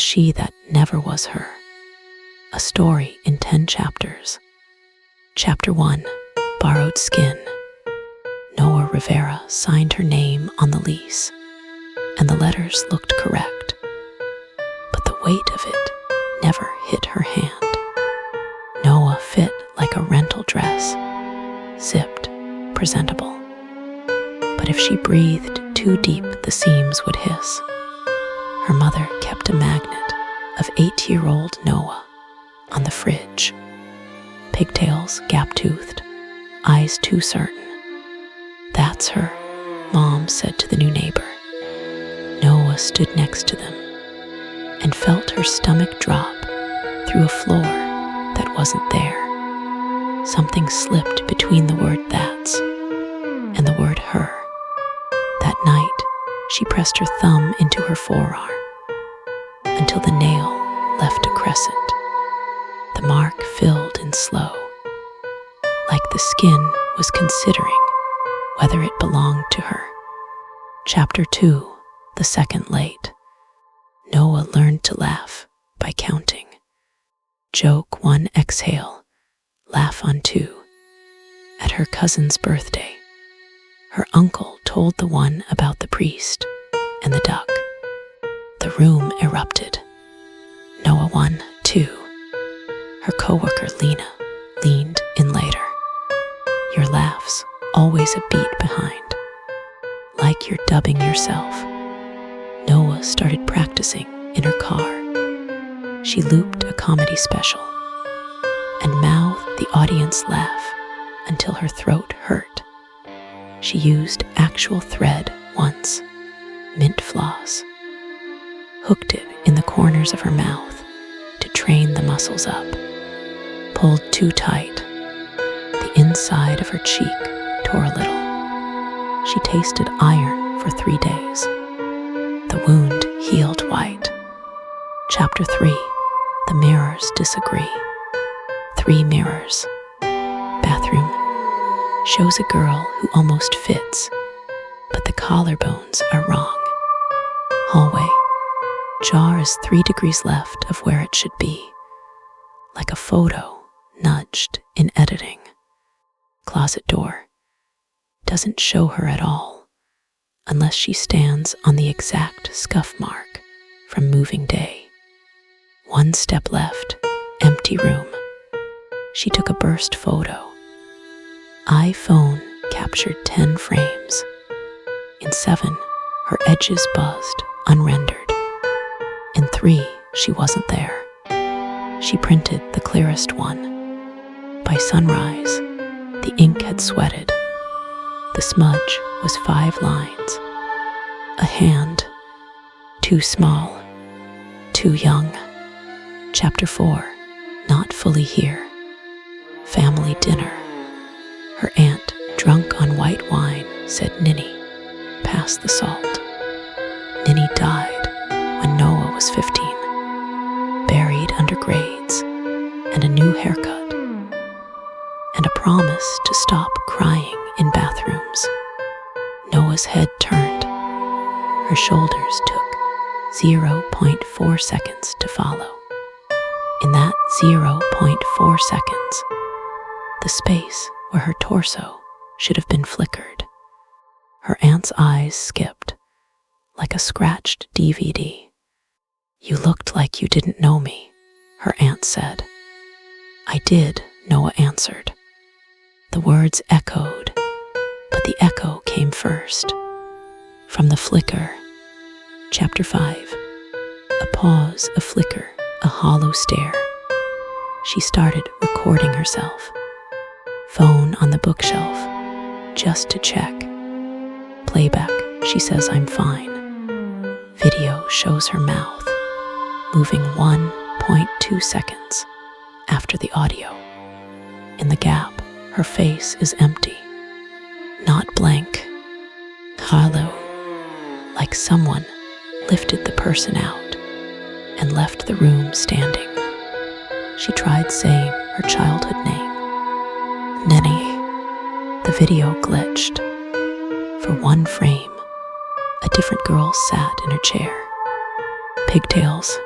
she that never was her. A story in 10 chapters. Chapter 1, Borrowed Skin. Noah Rivera signed her name on the lease, and the letters looked correct, but the weight of it never hit her hand. Noah fit like a rental dress, zipped, presentable. But if she breathed too deep, the seams would hiss. Her mother kept a magnet of 8-year-old Noah on the fridge. Pigtails gap-toothed, eyes too certain. "That's her," Mom said to the new neighbor. Noah stood next to them and felt her stomach drop through a floor that wasn't there. Something slipped between the word "that's" and the word "her." That night, she pressed her thumb into her forearm until the nail left a crescent. The mark filled in slow, like the skin was considering whether it belonged to her. Chapter 2, the second late. Noah learned to laugh by counting. Joke 1, exhale, laugh on 2. At her cousin's birthday, her uncle told the one about the priest and the duck. The room erupted. Noah 1, 2. Her coworker Lena leaned in later. "Your laugh's always a beat behind, like you're dubbing yourself." Noah started practicing in her car. She looped a comedy special and mouthed the audience laugh until her throat hurt. She used actual thread once, mint floss, hooked it in the corners of her mouth to train the muscles up. Pulled too tight, the inside of her cheek tore a little. She tasted iron for 3 days. The wound healed white. Chapter 3, the mirrors disagree. 3 mirrors. Bathroom. Shows a girl who almost fits, but the collarbones are wrong. Hallway. Jar is 3 degrees left of where it should be, like a photo nudged in editing. Closet door. Doesn't show her at all, unless she stands on the exact scuff mark from moving day. 1 step left, empty room. She took a burst photo. iPhone captured 10 frames. In 7, her edges buzzed, unrendered. In 3, she wasn't there. She printed the clearest one. By sunrise, the ink had sweated. The smudge was 5 lines. A hand, too small, too young. Chapter 4, not fully here. Family dinner. Her aunt, drunk on white wine, said, "Ninny, pass the salt." Ninny died when Noah was 15, buried under grades and a new haircut, and a promise to stop crying in bathrooms. Noah's head turned. Her shoulders took 0.4 seconds to follow. In that 0.4 seconds, the space where her torso should have been flickered, her aunt's eyes skipped like a scratched DVD. "You looked like you didn't know me," her aunt said. "I did," Noah answered. The words echoed, but the echo came first. From the flicker. Chapter 5. A pause, a flicker, a hollow stare. She started recording herself. Phone on the bookshelf, just to check. Playback, she says, "I'm fine." Video shows her mouth, moving 1.2 seconds after the audio. In the gap, her face is empty, not blank, hollow, like someone lifted the person out and left the room standing. She tried saying her childhood name, Nenny. The video glitched. For 1 frame, a different girl sat in her chair. Pigtails,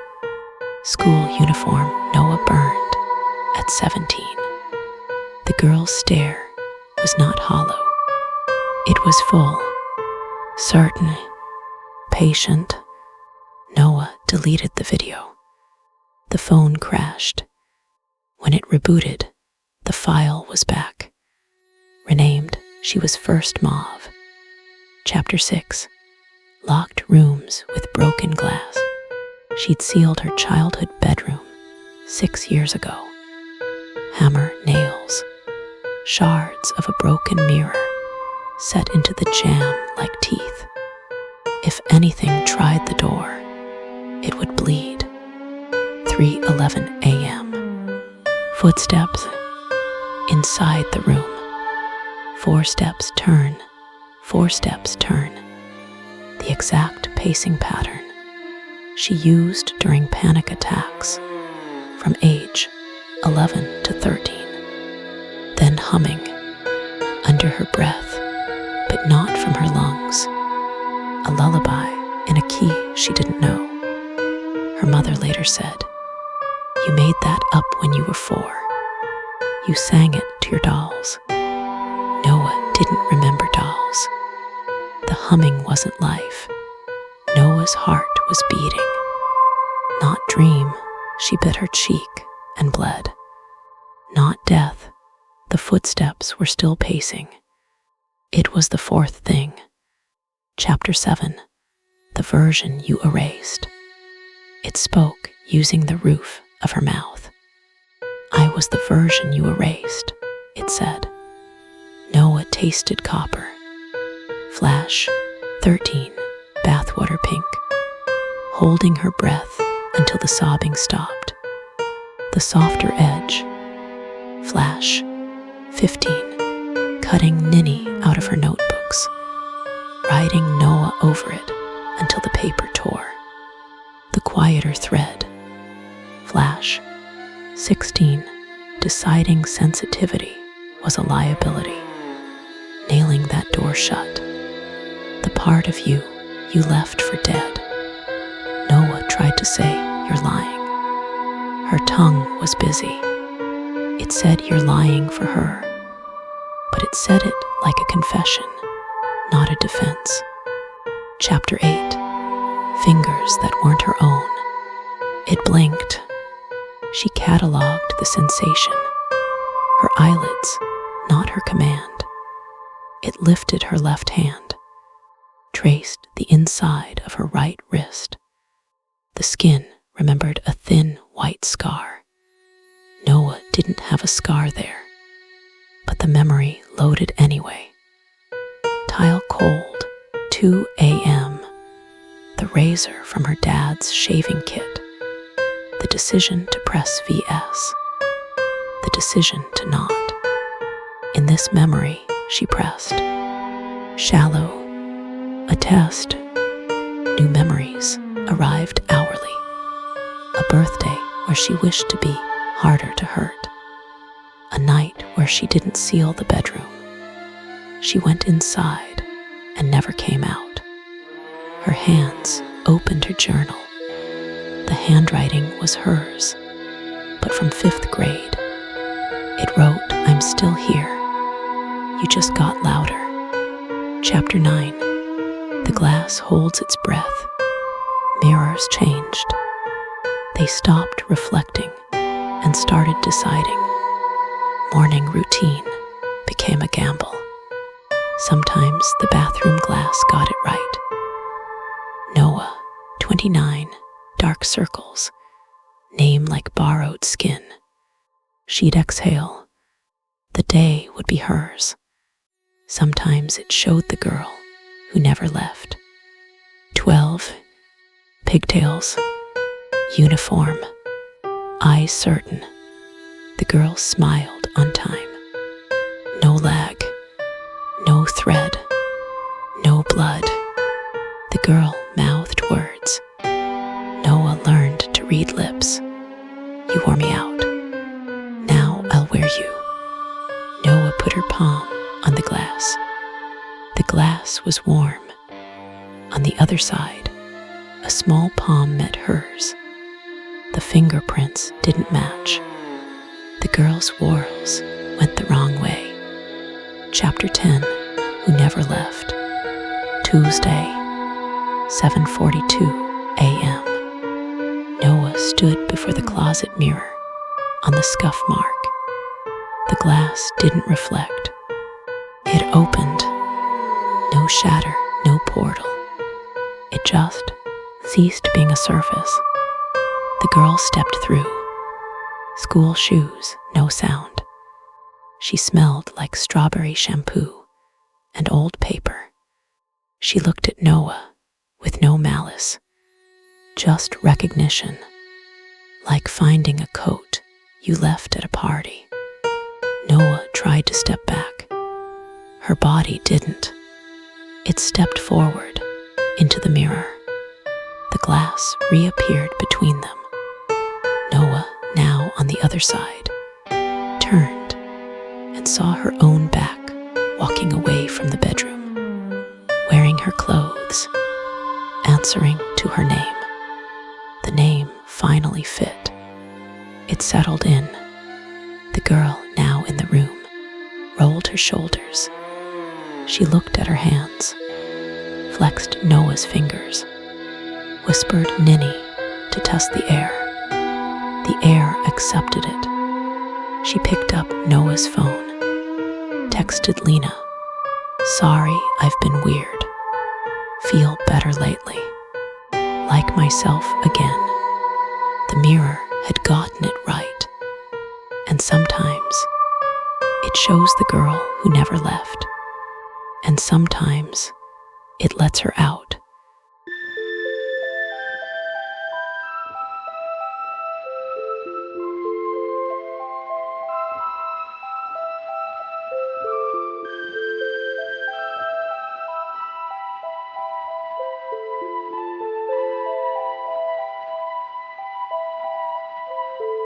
School uniform Noah burned at 17. The girl's stare was not hollow. It was full, certain, patient. Noah deleted the video. The phone crashed. When it rebooted, the file was back. Renamed, she was first Mauve. Chapter 6. Locked rooms with broken glass. She'd sealed her childhood bedroom 6 years ago. Hammer nails, shards of a broken mirror set into the jamb like teeth. If anything tried the door, it would bleed. 3:11 a.m. Footsteps inside the room. 4 steps turn, 4 steps turn. The exact pacing pattern she used during panic attacks from age 11 to 13. Then humming under her breath, but not from her lungs. A lullaby in a key she didn't know. Her mother later said, "You made that up when you were 4. You sang it to your dolls." Noah didn't remember dolls. The humming wasn't life. Noah's heart was beating. Not dream, she bit her cheek and bled. Not death, the footsteps were still pacing. It was the 4th thing. Chapter 7. The version you erased. It spoke using the roof of her mouth. "I was the version you erased," it said. Noah tasted copper. Flash, 13, bathwater pink. Holding her breath until the sobbing stopped. The softer edge. Flash, 15, cutting Ninny out of her notebooks. Riding Noah over it until the paper tore. The quieter thread. Flash, 16, deciding sensitivity was a liability. Nailing that door shut. The part of you left for dead. Noah tried to say, "You're lying." Her tongue was busy. It said, "You're lying for her." But it said it like a confession, not a defense. Chapter 8. Fingers that weren't her own. It blinked. She cataloged the sensation. Her eyelids, not her command. It lifted her left hand, traced the inside of her right wrist. The skin remembered a thin white scar. Noah didn't have a scar there, but the memory loaded anyway. Tile cold, 2 a.m. The razor from her dad's shaving kit. The decision to press VS. The decision to not. In this memory, she pressed. Shallow. A test. New memories arrived hourly. A birthday where she wished to be harder to hurt. A night where she didn't seal the bedroom. She went inside and never came out. Her hands opened her journal. The handwriting was hers, but from 5th grade. It wrote, "I'm still here. You just got louder." Chapter 9. The glass holds its breath. Mirrors changed. They stopped reflecting and started deciding. Morning routine became a gamble. Sometimes the bathroom glass got it right. Noah, 29, dark circles, name like borrowed skin. She'd exhale. The day would be hers. Sometimes it showed the girl who never left. 12, pigtails, uniform, eyes certain. The girl smiled on time. No lag, no thread, no blood. The girl mouthed words. Noah learned to read lips. "You wore me out. Now I'll wear you." Noah put her palm on the glass. The glass was warm. On the other side, a small palm met hers. The fingerprints didn't match. The girl's whorls went the wrong way. Chapter 10, Who Never Left. Tuesday, 7:42 a.m. Noah stood before the closet mirror on the scuff mark. The glass didn't reflect. It opened. No shatter, no portal. It just ceased being a surface. The girl stepped through. School shoes, no sound. She smelled like strawberry shampoo and old paper. She looked at Noah with no malice, just recognition, like finding a coat you left at a party. Noah tried to step back. Her body didn't. It stepped forward into the mirror. The glass reappeared between them. Noah, now on the other side, turned and saw her own back walking away from the bedroom, wearing her clothes, answering to her name. The name finally fit. It settled in. The girl, now in the room, rolled her shoulders. She looked at her hands, flexed Noah's fingers, whispered "Ninny" to test the air. The air accepted it. She picked up Noah's phone, texted Lena, "Sorry, I've been weird. Feel better lately. Like myself again." The mirror had gotten it right. And sometimes it shows the girl who never left. And sometimes it lets her out